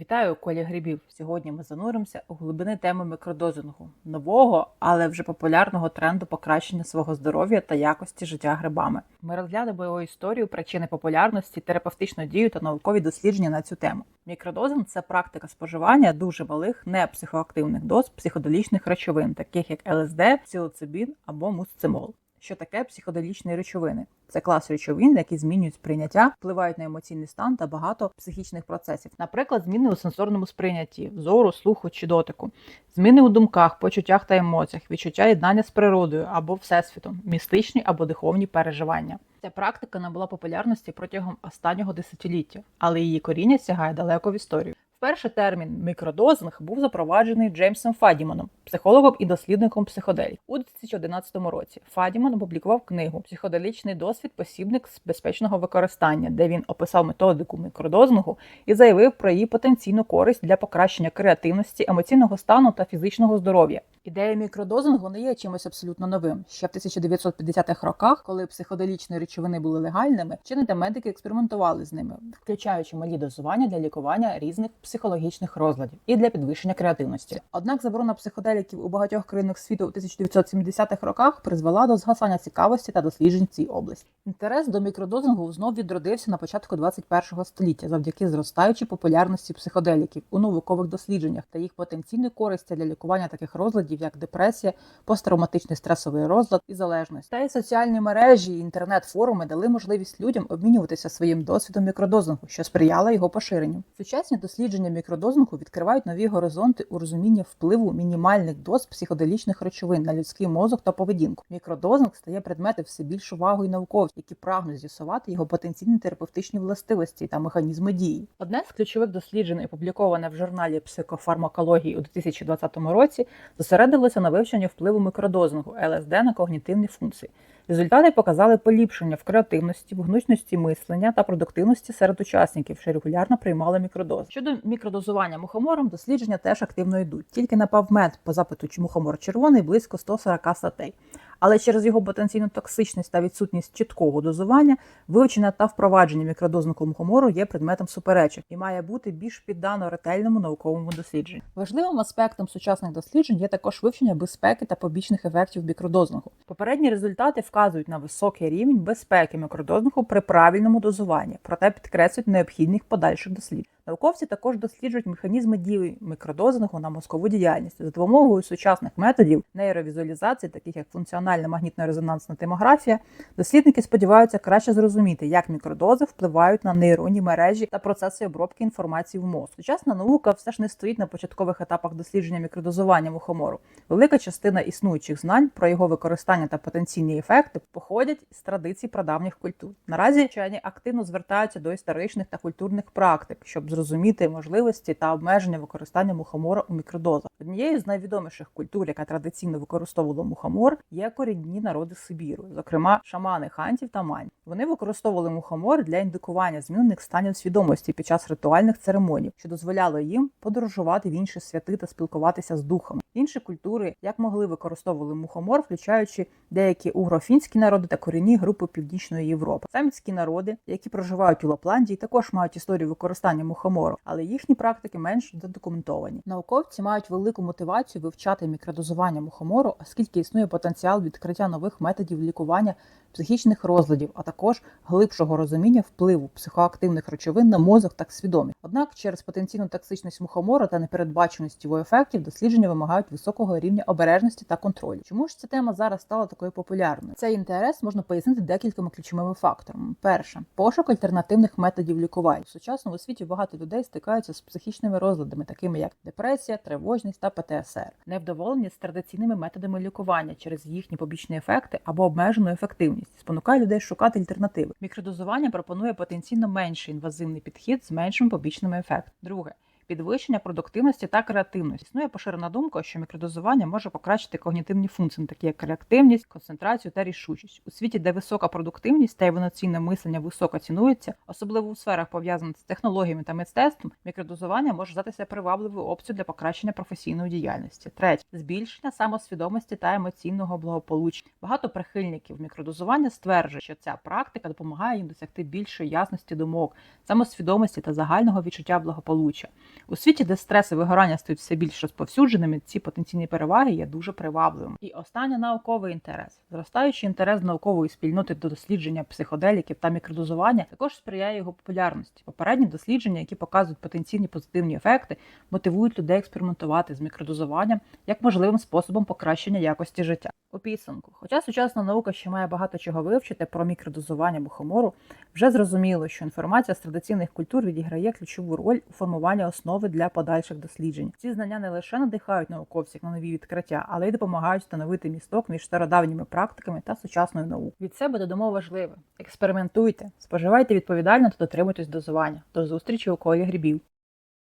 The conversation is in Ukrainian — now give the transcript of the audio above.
Вітаю у колі грибів. Сьогодні ми зануримося у глибини теми мікродозингу, нового, але вже популярного тренду покращення свого здоров'я та якості життя грибами. Ми розглянемо його історію, причини популярності, терапевтичну дію та наукові дослідження на цю тему. Мікродозинг – це практика споживання дуже малих непсихоактивних доз психоделічних речовин, таких як ЛСД, псилоцибін або мусцимол. Що таке психоделічні речовини? Це клас речовин, які змінюють сприйняття, впливають на емоційний стан та багато психічних процесів. Наприклад, зміни у сенсорному сприйнятті, зору, слуху чи дотику, зміни у думках, почуттях та емоціях, відчуття єднання з природою або всесвітом, містичні або духовні переживання. Ця практика набула популярності протягом останнього десятиліття, але її коріння сягає далеко в історію. Вперше термін мікродозинг був запроваджений Джеймсом Фадіманом, психологом і дослідником психоделій. У 2011 році Фадіман опублікував книгу «Психоделічний досвід. Посібник з безпечного використання», де він описав методику мікродозингу і заявив про її потенційну користь для покращення креативності, емоційного стану та фізичного здоров'я. Ідея мікродозингу не є чимось абсолютно новим. Ще в 1950-х роках, коли психоделічні речовини були легальними, вчені та медики експериментували з ними, включаючи малі дозування для лікування різних психологічних розладів і для підвищення креативності. Однак заборона психоделіків у багатьох країнах світу у 1970-х роках призвела до згасання цікавості та досліджень в цій області. Інтерес до мікродозингу знов відродився на початку 21-го століття завдяки зростаючій популярності психоделіків у наукових дослідженнях та їх потенційної користі для лікування таких розладів, як депресія, посттравматичний стресовий розлад і залежність. Та й соціальні мережі і інтернет-форуми дали можливість людям обмінюватися своїм досвідом мікродозингу, що сприяло його поширенню. Сучасні дослідження мікродозингу відкривають нові горизонти у розумінні впливу мінімальних доз психоделічних речовин на людський мозок та поведінку. Мікродозинг стає предметом все більш увагою науковців, які прагнуть з'ясувати його потенційні терапевтичні властивості та механізми дії. Одне з ключових досліджень, опубліковане в журналі психофармакології у 2020 році, зосередилося на вивченні впливу мікродозингу ЛСД на когнітивні функції. Результати показали поліпшення в креативності, в гнучності мислення та продуктивності серед учасників, що регулярно приймали мікродози. Щодо мікродозування мухомором, дослідження теж активно йдуть. Тільки на PubMed по запиту «Чи мухомор червоний» близько 140 статей. Але через його потенційну токсичність та відсутність чіткого дозування, вивчення та впровадження мікродозного мухомору є предметом суперечок і має бути більш піддано ретельному науковому дослідженню. Важливим аспектом сучасних досліджень є також вивчення безпеки та побічних ефектів мікродозингу. Попередні результати вказують на високий рівень безпеки мікродозингу при правильному дозуванні, проте підкреслюють необхідних подальших досліджень. Науковці також досліджують механізми дії мікродозингу на мозкову діяльність. За допомогою сучасних методів нейровізуалізації, таких як функціональна магнітно-резонансна томографія, дослідники сподіваються краще зрозуміти, як мікродози впливають на нейронні мережі та процеси обробки інформації в мозку. Сучасна наука все ж не стоїть на початкових етапах дослідження мікродозування мухомору. Велика частина існуючих знань про його використання та потенційні ефекти походять з традицій прадавніх культур. Наразі вчені активно звертаються до історичних та культурних практик, щоб зрозуміти можливості та обмеження використання мухомора у мікродозах. Однією з найвідоміших культур, яка традиційно використовувала мухомор, є корінні народи Сибіру, зокрема шамани хантів та мань. Вони використовували мухомор для індикування змінених станів свідомості під час ритуальних церемоній, що дозволяло їм подорожувати в інші святи та спілкуватися з духами. Інші культури, як могли, використовували мухомор, включаючи деякі угрофінські народи та корінні групи Північної Європи. Самітські народи, які проживають у Лапландії, також мають історію використання мухомору, але їхні практики менш задокументовані. Науковці мають велику мотивацію вивчати мікродозування мухомору, оскільки існує потенціал відкриття нових методів лікування психічних розладів, а також глибшого розуміння впливу психоактивних речовин на мозок та свідомість. Однак через потенційну токсичність мухомору та непередбаченість його ефектів дослідження вимагають високого рівня обережності та контролю. Чому ж ця тема зараз стала такою популярною? Цей інтерес можна пояснити декількома ключовими факторами. Перше – пошук альтернативних методів лікування. У сучасному світі багато людей стикаються з психічними розладами, такими як депресія, тривожність та ПТСР, невдоволення з традиційними методами лікування через їхні побічні ефекти або обмежену ефективність, спонукає людей шукати альтернативи. Мікродозування пропонує потенційно менший інвазивний підхід з меншим побічним ефектом. Друге – підвищення продуктивності та креативності. Існує поширена думка, що мікродозування може покращити когнітивні функції, такі як реактивність, концентрацію та рішучість. У світі, де висока продуктивність та еволюційне мислення високо цінується, особливо у сферах, пов'язаних з технологіями та мистецтвом, мікродозування може здатися привабливою опцією для покращення професійної діяльності. Третє – збільшення самосвідомості та емоційного благополуччя. Багато прихильників мікродозування стверджують, що ця практика допомагає їм досягти більшої ясності думок, самосвідомості та загального відчуття благополуччя. У світі, де стрес і вигорання стають все більш розповсюдженими, ці потенційні переваги є дуже привабливими. І останнє – науковий інтерес. Зростаючий інтерес наукової спільноти до дослідження психоделіків та мікродозування також сприяє його популярності. Попередні дослідження, які показують потенційні позитивні ефекти, мотивують людей експериментувати з мікродозуванням як можливим способом покращення якості життя. У підсумку, хоча сучасна наука ще має багато чого вивчити про мікродозування мухомору, вже зрозуміло, що інформація з традиційних культур відіграє ключову роль у формуванні основи для подальших досліджень. Ці знання не лише надихають науковців на нові відкриття, але й допомагають встановити місток між стародавніми практиками та сучасною наукою. Від себе додамо важливе: експериментуйте, споживайте відповідально та дотримуйтесь дозування. До зустрічі у колі грибів.